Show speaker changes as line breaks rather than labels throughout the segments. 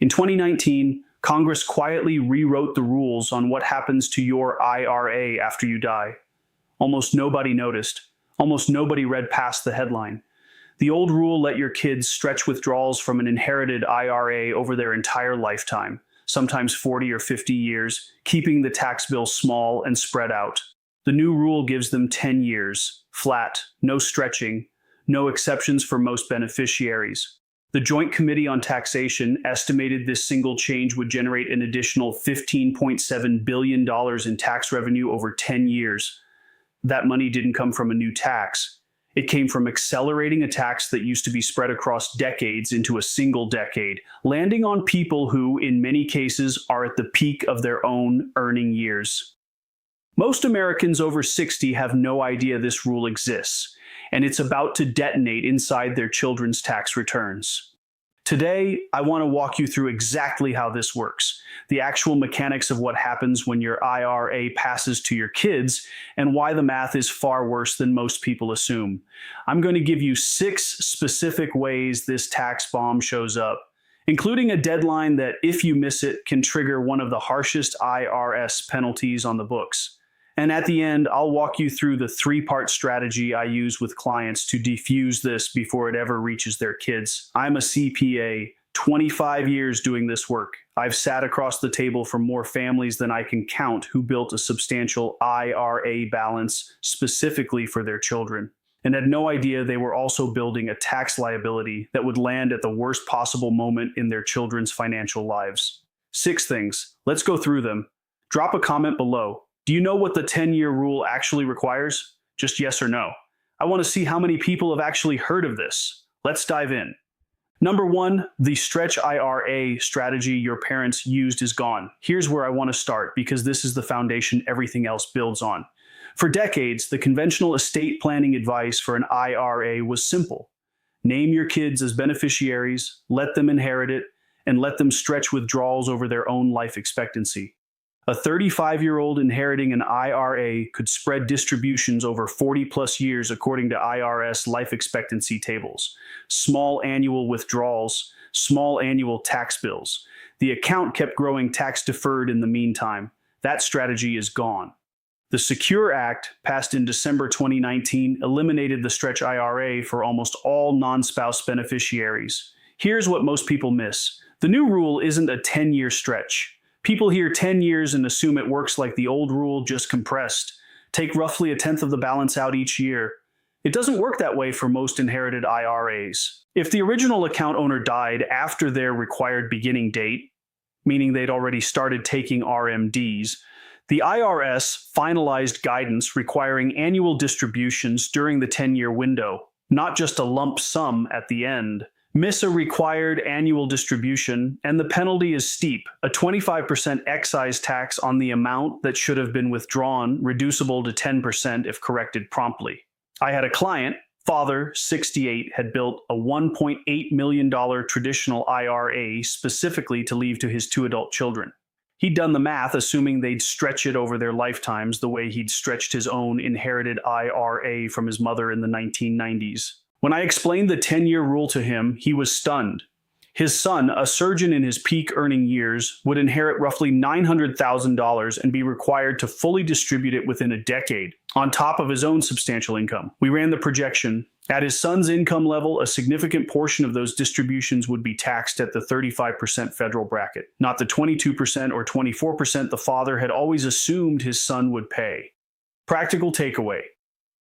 In 2019, Congress quietly rewrote the rules on what happens to your IRA after you die. Almost nobody noticed. Almost nobody read past the headline. The old rule let your kids stretch withdrawals from an inherited IRA over their entire lifetime, sometimes 40 or 50 years, keeping the tax bill small and spread out. The new rule gives them 10 years, flat, no stretching, no exceptions for most beneficiaries. The Joint Committee on Taxation estimated this single change would generate an additional $15.7 billion in tax revenue over 10 years. That money didn't come from a new tax. It came from accelerating a tax that used to be spread across decades into a single decade, landing on people who, in many cases, are at the peak of their own earning years. Most Americans over 60 have no idea this rule exists, and it's about to detonate inside their children's tax returns. Today, I want to walk you through exactly how this works, the actual mechanics of what happens when your IRA passes to your kids, and why the math is far worse than most people assume. I'm going to give you 6 specific ways this tax bomb shows up, including a deadline that, if you miss it, can trigger one of the harshest IRS penalties on the books. And at the end, I'll walk you through the 3-part strategy I use with clients to defuse this before it ever reaches their kids. I'm a CPA, 25 years doing this work. I've sat across the table from more families than I can count who built a substantial IRA balance specifically for their children, and had no idea they were also building a tax liability that would land at the worst possible moment in their children's financial lives. 6 things. Let's go through them. Drop a comment below. Do you know what the 10-year rule actually requires? Just yes or no. I want to see how many people have actually heard of this. Let's dive in. Number 1, the Stretch IRA strategy your parents used is gone. Here's where I want to start because this is the foundation everything else builds on. For decades, the conventional estate planning advice for an IRA was simple. Name your kids as beneficiaries, let them inherit it, and let them stretch withdrawals over their own life expectancy. A 35-year-old inheriting an IRA could spread distributions over 40-plus years according to IRS life expectancy tables. Small annual withdrawals, small annual tax bills. The account kept growing tax-deferred in the meantime. That strategy is gone. The Secure Act, passed in December 2019, eliminated the Stretch IRA for almost all non-spouse beneficiaries. Here's what most people miss. The new rule isn't a 10-year stretch. People hear 10 years and assume it works like the old rule, just compressed. Take roughly 1/10 of the balance out each year. It doesn't work that way for most inherited IRAs. If the original account owner died after their required beginning date, meaning they'd already started taking RMDs, the IRS finalized guidance requiring annual distributions during the 10-year window, not just a lump sum at the end. Miss a required annual distribution, and the penalty is steep, a 25% excise tax on the amount that should have been withdrawn, reducible to 10% if corrected promptly. I had a client, father, 68, had built a $1.8 million traditional IRA specifically to leave to his 2 adult children. He'd done the math, assuming they'd stretch it over their lifetimes the way he'd stretched his own inherited IRA from his mother in the 1990s. When I explained the 10-year rule to him, he was stunned. His son, a surgeon in his peak earning years, would inherit roughly $900,000 and be required to fully distribute it within a decade, on top of his own substantial income. We ran the projection. At his son's income level, a significant portion of those distributions would be taxed at the 35% federal bracket, not the 22% or 24% the father had always assumed his son would pay. Practical takeaway.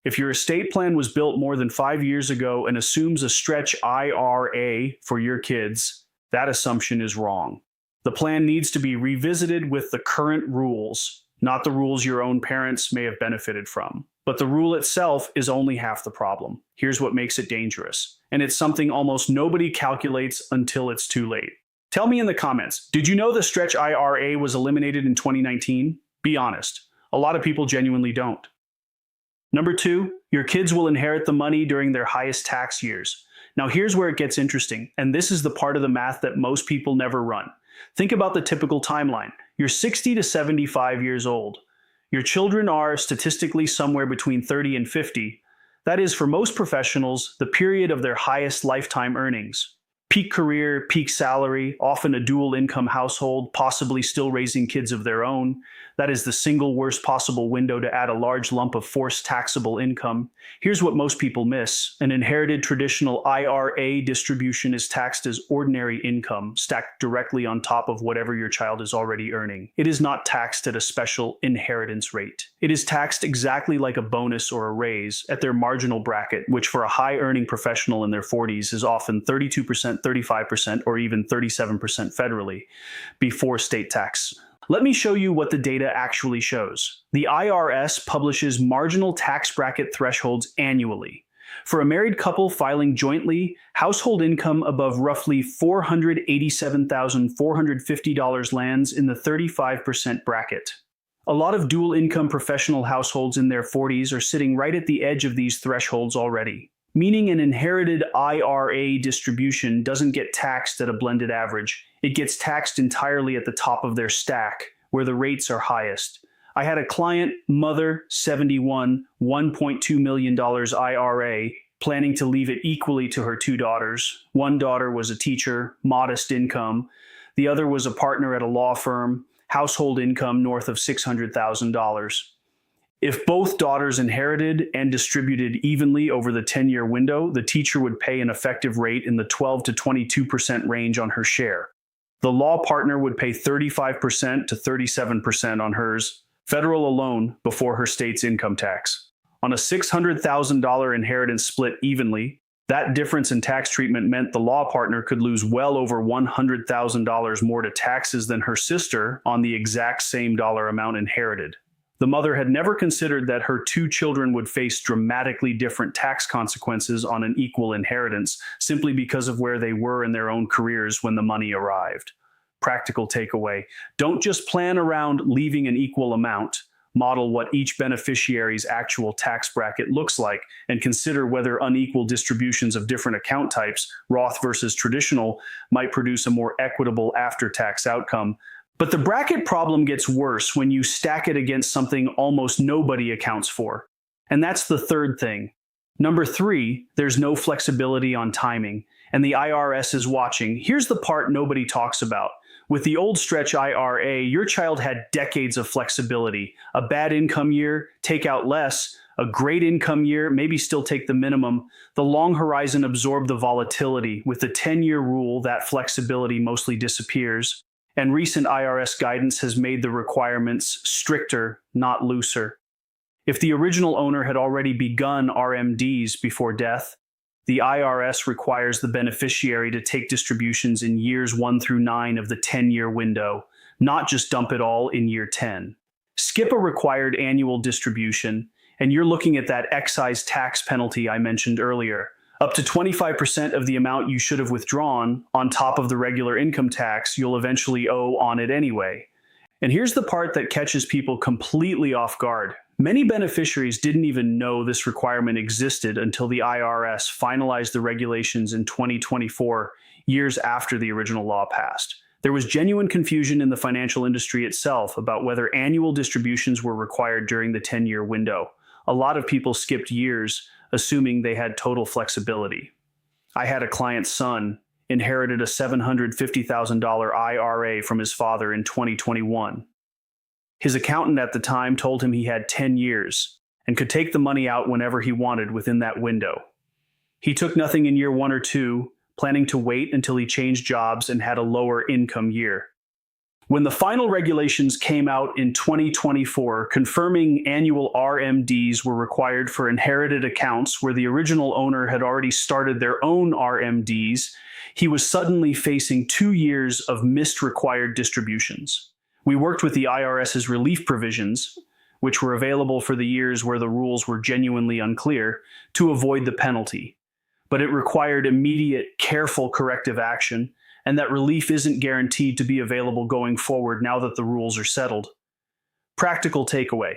If your estate plan was built more than 5 years ago and assumes a Stretch IRA for your kids, that assumption is wrong. The plan needs to be revisited with the current rules, not the rules your own parents may have benefited from. But the rule itself is only half the problem. Here's what makes it dangerous. And it's something almost nobody calculates until it's too late. Tell me in the comments, did you know the Stretch IRA was eliminated in 2019? Be honest. A lot of people genuinely don't. Number 2, your kids will inherit the money during their highest tax years. Now here's where it gets interesting, and this is the part of the math that most people never run. Think about the typical timeline. You're 60 to 75 years old. Your children are statistically somewhere between 30 and 50. That is, for most professionals, the period of their highest lifetime earnings. Peak career, peak salary, often a dual income household, possibly still raising kids of their own. That is the single worst possible window to add a large lump of forced taxable income. Here's what most people miss. An inherited traditional IRA distribution is taxed as ordinary income, stacked directly on top of whatever your child is already earning. It is not taxed at a special inheritance rate. It is taxed exactly like a bonus or a raise at their marginal bracket, which for a high-earning professional in their 40s is often 32%, 35%, or even 37% federally, before state tax. Let me show you what the data actually shows. The IRS publishes marginal tax bracket thresholds annually. For a married couple filing jointly, household income above roughly $487,450 lands in the 35% bracket. A lot of dual income professional households in their 40s are sitting right at the edge of these thresholds already, meaning an inherited IRA distribution doesn't get taxed at a blended average. It gets taxed entirely at the top of their stack, where the rates are highest. I had a client, mother, 71, $1.2 million IRA, planning to leave it equally to her two daughters. One daughter was a teacher, modest income. The other was a partner at a law firm, household income north of $600,000. If both daughters inherited and distributed evenly over the 10-year window, the teacher would pay an effective rate in the 12 to 22% range on her share. The law partner would pay 35% to 37% on hers, federal alone, before her state's income tax. On a $600,000 inheritance split evenly, that difference in tax treatment meant the law partner could lose well over $100,000 more to taxes than her sister on the exact same dollar amount inherited. The mother had never considered that her two children would face dramatically different tax consequences on an equal inheritance simply because of where they were in their own careers when the money arrived. Practical takeaway: don't just plan around leaving an equal amount. Model what each beneficiary's actual tax bracket looks like and consider whether unequal distributions of different account types, Roth versus traditional, might produce a more equitable after-tax outcome. But the bracket problem gets worse when you stack it against something almost nobody accounts for. And that's the third thing. Number 3, there's no flexibility on timing, and the IRS is watching. Here's the part nobody talks about. With the old Stretch IRA, your child had decades of flexibility. A bad income year, take out less. A great income year, maybe still take the minimum. The long horizon absorbed the volatility. With the 10-year rule, that flexibility mostly disappears. And recent IRS guidance has made the requirements stricter, not looser. If the original owner had already begun RMDs before death, the IRS requires the beneficiary to take distributions in years 1 through 9 of the 10-year window, not just dump it all in year 10. Skip a required annual distribution, and you're looking at that excise tax penalty I mentioned earlier. Up to 25% of the amount you should have withdrawn, on top of the regular income tax you'll eventually owe on it anyway. And here's the part that catches people completely off guard. Many beneficiaries didn't even know this requirement existed until the IRS finalized the regulations in 2024, years after the original law passed. There was genuine confusion in the financial industry itself about whether annual distributions were required during the 10-year window. A lot of people skipped years, assuming they had total flexibility. I had a client's son inherited a $750,000 IRA from his father in 2021. His accountant at the time told him he had 10 years and could take the money out whenever he wanted within that window. He took nothing in year 1 or 2, planning to wait until he changed jobs and had a lower income year. When the final regulations came out in 2024, confirming annual RMDs were required for inherited accounts where the original owner had already started their own RMDs, he was suddenly facing 2 years of missed required distributions. We worked with the IRS's relief provisions, which were available for the years where the rules were genuinely unclear, to avoid the penalty. But it required immediate, careful corrective action, and that relief isn't guaranteed to be available going forward now that the rules are settled. Practical takeaway: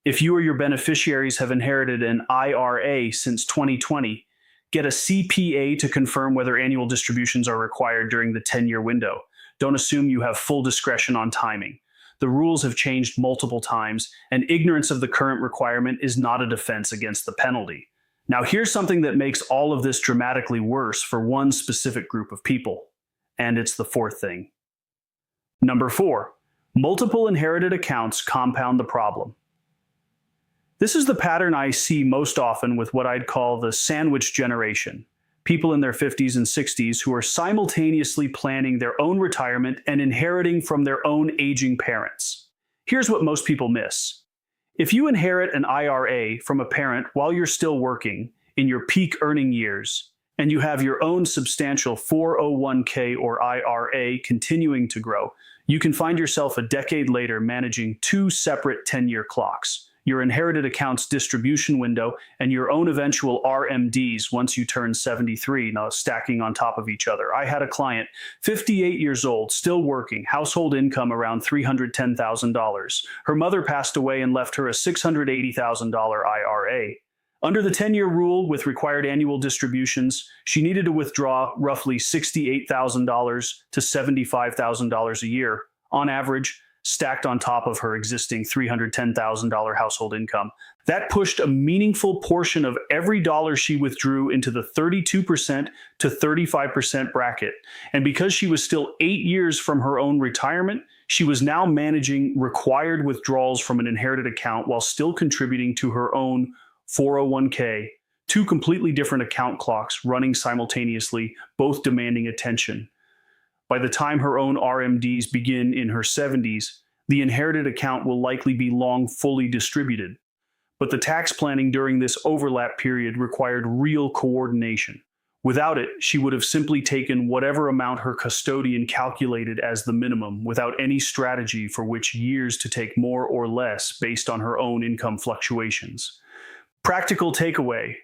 if you or your beneficiaries have inherited an IRA since 2020, get a CPA to confirm whether annual distributions are required during the 10-year window. Don't assume you have full discretion on timing. The rules have changed multiple times, and ignorance of the current requirement is not a defense against the penalty. Now, here's something that makes all of this dramatically worse for one specific group of people. And it's the fourth thing. Number 4. Multiple inherited accounts compound the problem. This is the pattern I see most often with what I'd call the sandwich generation. People in their 50s and 60s who are simultaneously planning their own retirement and inheriting from their own aging parents. Here's what most people miss. If you inherit an IRA from a parent while you're still working in your peak earning years, and you have your own substantial 401k or IRA continuing to grow, you can find yourself a decade later managing 2 separate 10-year clocks. Your inherited accounts distribution window, and your own eventual RMDs once you turn 73, now stacking on top of each other. I had a client, 58 years old, still working, household income around $310,000. Her mother passed away and left her a $680,000 IRA. Under the 10-year rule with required annual distributions, she needed to withdraw roughly $68,000 to $75,000 a year, on average, stacked on top of her existing $310,000 household income. That pushed a meaningful portion of every dollar she withdrew into the 32% to 35% bracket. And because she was still 8 years from her own retirement, she was now managing required withdrawals from an inherited account while still contributing to her own 401k, 2 completely different account clocks running simultaneously, both demanding attention. By the time her own RMDs begin in her 70s, the inherited account will likely be long fully distributed. But the tax planning during this overlap period required real coordination. Without it, she would have simply taken whatever amount her custodian calculated as the minimum, without any strategy for which years to take more or less based on her own income fluctuations. Practical takeaway: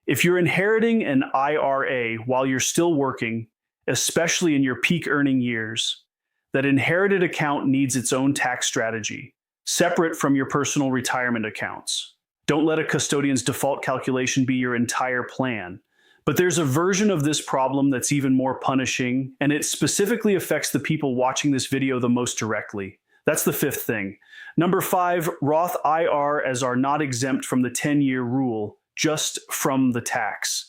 if you're inheriting an IRA while you're still working, especially in your peak earning years, that inherited account needs its own tax strategy, separate from your personal retirement accounts. Don't let a custodian's default calculation be your entire plan. But there's a version of this problem that's even more punishing, and it specifically affects the people watching this video the most directly. That's the 5th thing. Number 5, Roth IRAs are not exempt from the 10-year rule, just from the tax.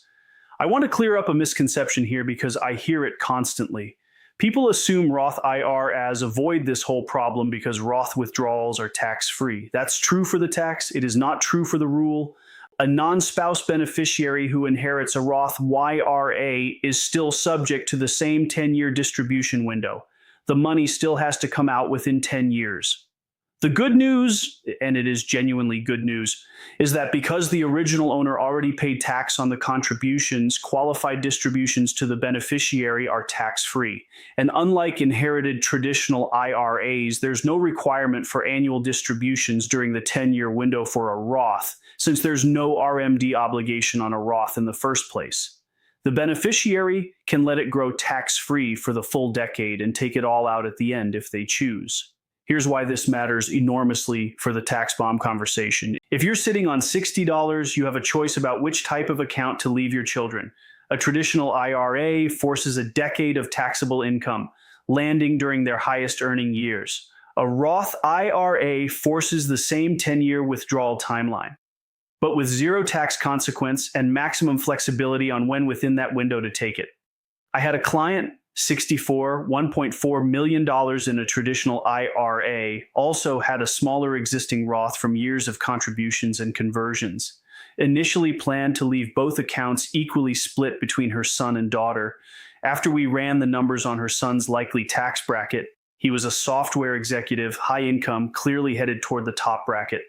I want to clear up a misconception here because I hear it constantly. People assume Roth IRAs avoid this whole problem because Roth withdrawals are tax-free. That's true for the tax. It is not true for the rule. A non-spouse beneficiary who inherits a Roth IRA is still subject to the same 10-year distribution window. The money still has to come out within 10 years. The good news, and it is genuinely good news, is that because the original owner already paid tax on the contributions, qualified distributions to the beneficiary are tax-free. And unlike inherited traditional IRAs, there's no requirement for annual distributions during the 10-year window for a Roth, since there's no RMD obligation on a Roth in the first place. The beneficiary can let it grow tax-free for the full decade and take it all out at the end if they choose. Here's why this matters enormously for the tax bomb conversation. If you're sitting on $60, you have a choice about which type of account to leave your children. A traditional IRA forces a decade of taxable income, landing during their highest earning years. A Roth IRA forces the same 10-year withdrawal timeline, but with zero tax consequence and maximum flexibility on when within that window to take it. I had a client, 64, $1.4 million in a traditional IRA, also had a smaller existing Roth from years of contributions and conversions. Initially planned to leave both accounts equally split between her son and daughter. After we ran the numbers on her son's likely tax bracket, he was a software executive, high income, clearly headed toward the top bracket.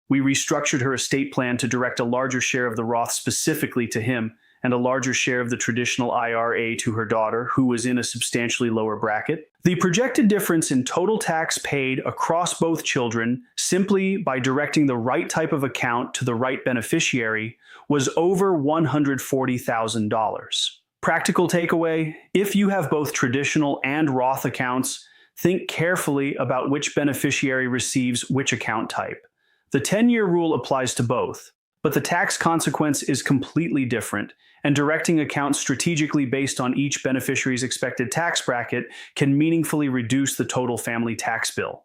We restructured her estate plan to direct a larger share of the Roth specifically to him, and a larger share of the traditional IRA to her daughter, who was in a substantially lower bracket. The projected difference in total tax paid across both children, simply by directing the right type of account to the right beneficiary, was over $140,000. Practical takeaway: if you have both traditional and Roth accounts, think carefully about which beneficiary receives which account type. The 10-year rule applies to both, but the tax consequence is completely different, and directing accounts strategically based on each beneficiary's expected tax bracket can meaningfully reduce the total family tax bill.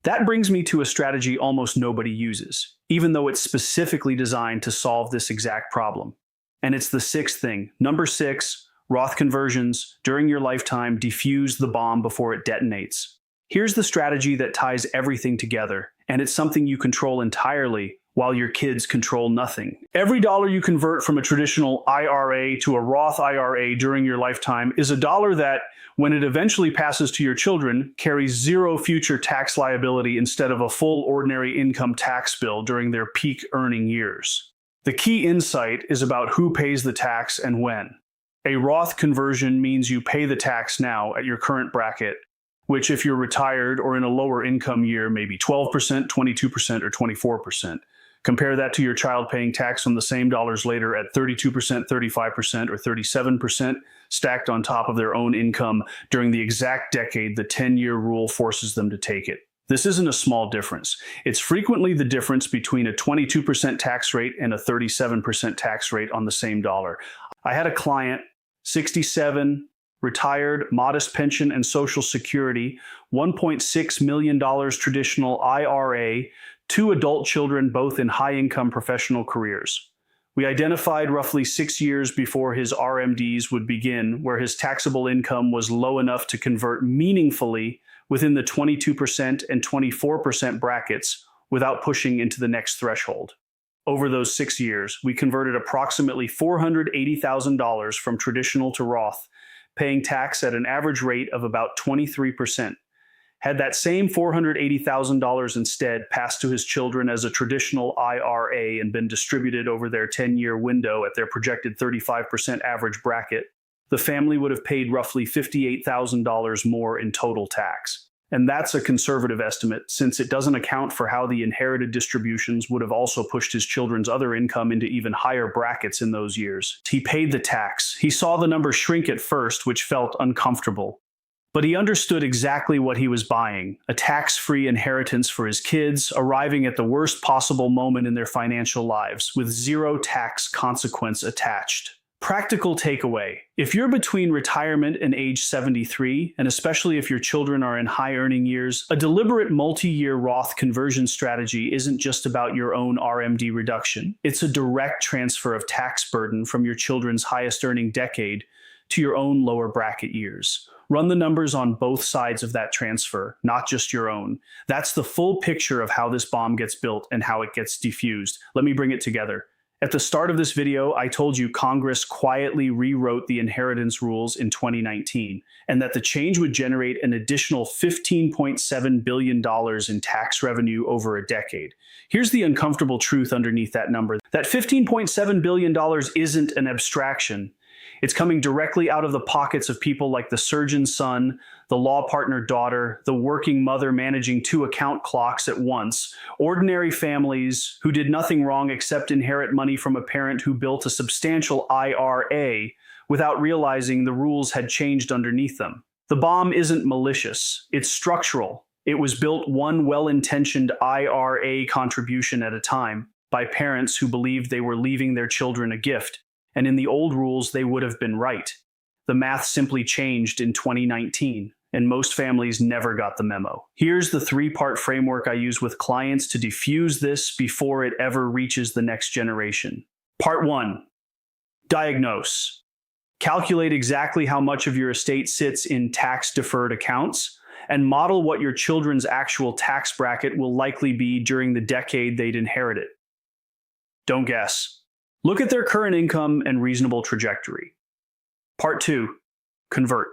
That brings me to a strategy almost nobody uses, even though it's specifically designed to solve this exact problem. And it's the sixth thing. Number 6, Roth conversions during your lifetime defuse the bomb before it detonates. Here's the strategy that ties everything together, and it's something you control entirely while your kids control nothing. Every dollar you convert from a traditional IRA to a Roth IRA during your lifetime is a dollar that, when it eventually passes to your children, carries zero future tax liability instead of a full ordinary income tax bill during their peak earning years. The key insight is about who pays the tax and when. A Roth conversion means you pay the tax now at your current bracket, which if you're retired or in a lower income year may be 12%, 22%, or 24%. Compare that to your child paying tax on the same dollars later at 32%, 35%, or 37%, stacked on top of their own income during the exact decade the 10-year rule forces them to take it. This isn't a small difference. It's frequently the difference between a 22% tax rate and a 37% tax rate on the same dollar. I had a client, 67, retired, modest pension and Social Security, $1.6 million traditional IRA, 2 adult children, both in high-income professional careers. We identified roughly 6 years before his RMDs would begin, where his taxable income was low enough to convert meaningfully within the 22% and 24% brackets without pushing into the next threshold. Over those 6 years, we converted approximately $480,000 from traditional to Roth, paying tax at an average rate of about 23%. Had that same $480,000 instead passed to his children as a traditional IRA and been distributed over their 10-year window at their projected 35% average bracket, the family would have paid roughly $58,000 more in total tax. And that's a conservative estimate, since it doesn't account for how the inherited distributions would have also pushed his children's other income into even higher brackets in those years. He paid the tax. He saw the number shrink at first, which felt uncomfortable. But he understood exactly what he was buying, a tax-free inheritance for his kids, arriving at the worst possible moment in their financial lives, with zero tax consequence attached. Practical takeaway: if you're between retirement and age 73, and especially if your children are in high earning years, a deliberate multi-year Roth conversion strategy isn't just about your own RMD reduction. It's a direct transfer of tax burden from your children's highest earning decade to your own lower bracket years. Run the numbers on both sides of that transfer, not just your own. That's the full picture of how this bomb gets built and how it gets defused. Let me bring it together. At the start of this video, I told you Congress quietly rewrote the inheritance rules in 2019, and that the change would generate an additional $15.7 billion in tax revenue over a decade. Here's the uncomfortable truth underneath that number. That $15.7 billion isn't an abstraction. It's coming directly out of the pockets of people like the surgeon's son, the law partner daughter, the working mother managing 2 account clocks at once, ordinary families who did nothing wrong except inherit money from a parent who built a substantial IRA without realizing the rules had changed underneath them. The bomb isn't malicious, it's structural. It was built one well-intentioned IRA contribution at a time by parents who believed they were leaving their children a gift. And in the old rules, they would have been right. The math simply changed in 2019, and most families never got the memo. Here's the 3-part framework I use with clients to defuse this before it ever reaches the next generation. Part 1. Diagnose. Calculate exactly how much of your estate sits in tax-deferred accounts, and model what your children's actual tax bracket will likely be during the decade they'd inherit it. Don't guess. Look at their current income and reasonable trajectory. Part 2. Convert.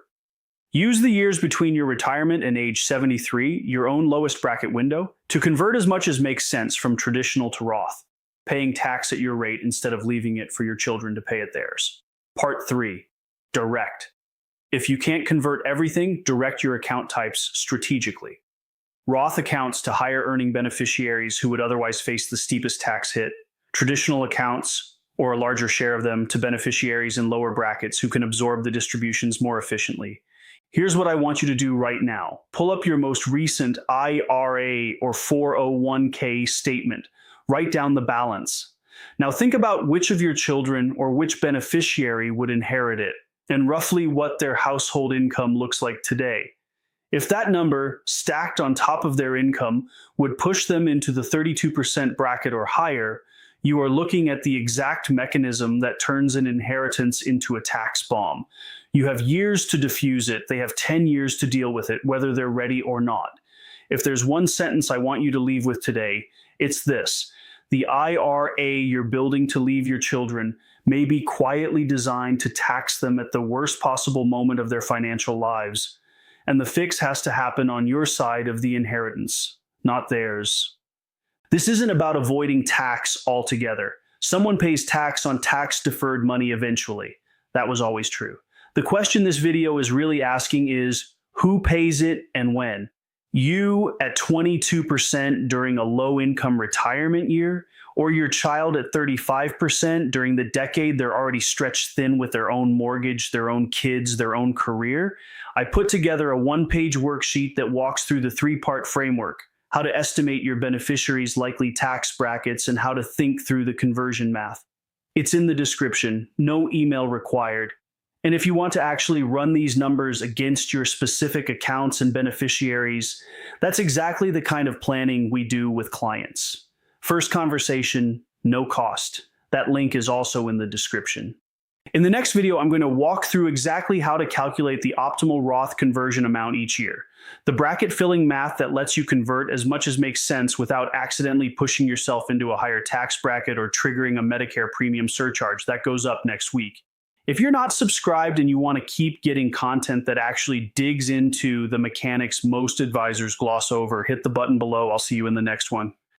Use the years between your retirement and age 73, your own lowest bracket window, to convert as much as makes sense from traditional to Roth, paying tax at your rate instead of leaving it for your children to pay at theirs. Part 3. Direct. If you can't convert everything, direct your account types strategically. Roth accounts to higher earning beneficiaries who would otherwise face the steepest tax hit, traditional accounts, or a larger share of them, to beneficiaries in lower brackets who can absorb the distributions more efficiently. Here's what I want you to do right now. Pull up your most recent IRA or 401k statement. Write down the balance. Now think about which of your children or which beneficiary would inherit it, and roughly what their household income looks like today. If that number, stacked on top of their income, would push them into the 32% bracket or higher, You are looking at the exact mechanism that turns an inheritance into a tax bomb. You have years to diffuse it. They have 10 years to deal with it, whether they're ready or not. If there's one sentence I want you to leave with today, it's this. The IRA you're building to leave your children may be quietly designed to tax them at the worst possible moment of their financial lives. And the fix has to happen on your side of the inheritance, not theirs. This isn't about avoiding tax altogether. Someone pays tax on tax-deferred money eventually. That was always true. The question this video is really asking is, who pays it and when? You at 22% during a low-income retirement year, or your child at 35% during the decade they're already stretched thin with their own mortgage, their own kids, their own career? I put together a one-page worksheet that walks through the three-part framework: how to estimate your beneficiaries' likely tax brackets and how to think through the conversion math. It's in the description, no email required. And if you want to actually run these numbers against your specific accounts and beneficiaries, that's exactly the kind of planning we do with clients. First conversation, no cost. That link is also in the description. In the next video, I'm going to walk through exactly how to calculate the optimal Roth conversion amount each year. The bracket filling math that lets you convert as much as makes sense without accidentally pushing yourself into a higher tax bracket or triggering a Medicare premium surcharge. That goes up next week. If you're not subscribed and you want to keep getting content that actually digs into the mechanics most advisors gloss over, hit the button below. I'll see you in the next one.